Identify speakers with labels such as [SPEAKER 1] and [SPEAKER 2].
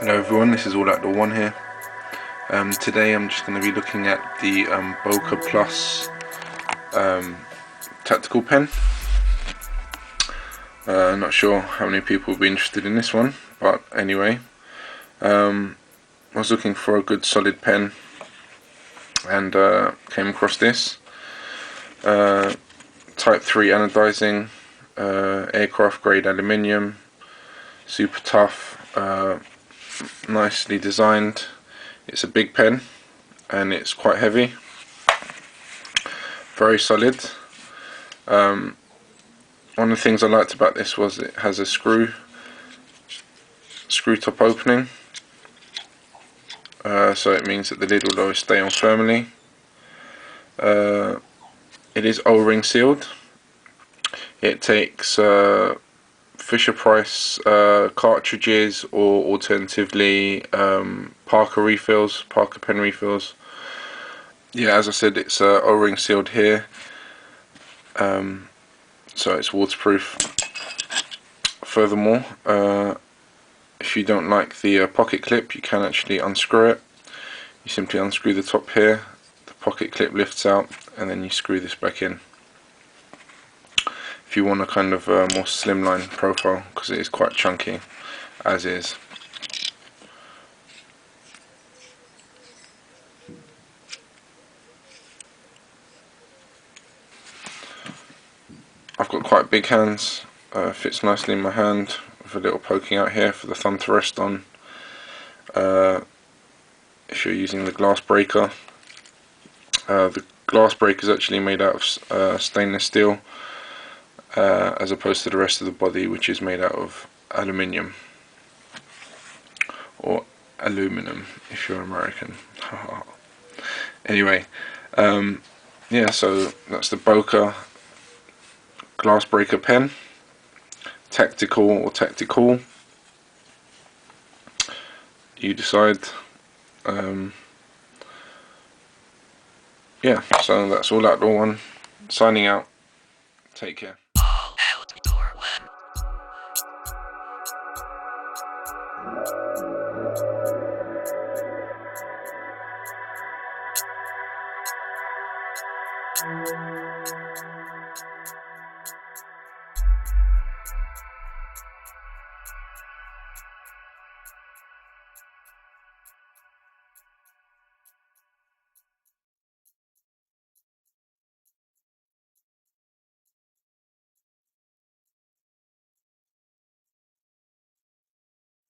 [SPEAKER 1] Hello everyone, this is All Out the One here. Today I'm just going to be looking at the Boker Plus tactical pen. Not sure how many people will be interested in this one, but anyway, I was looking for a good solid pen and came across this. Type 3 anodizing, aircraft grade aluminium, super tough, nicely designed. It's a big pen and it's quite heavy, very solid. One of the things I liked about this was it has a screw top opening, so it means that the lid will always stay on firmly. It is O-ring sealed. It takes Fisher Price cartridges, or alternatively Parker pen refills. Yeah, as I said, it's O-ring sealed here, so it's waterproof. Furthermore, if you don't like the pocket clip, you can actually unscrew it. You simply unscrew the top here, the pocket clip lifts out, and then you screw this back in. If you want a kind of more slimline profile, because it is quite chunky as is. I've got quite big hands, fits nicely in my hand with a little poking out here for the thumb to rest on. If you're using the glassbreaker, the glassbreaker is actually made out of stainless steel, as opposed to the rest of the body, which is made out of aluminium, or aluminum if you're American. Anyway, yeah, so that's the Boker glassbreaker pen, tactical or tactical, you decide. Yeah, so that's All Out the One, signing out. Take care.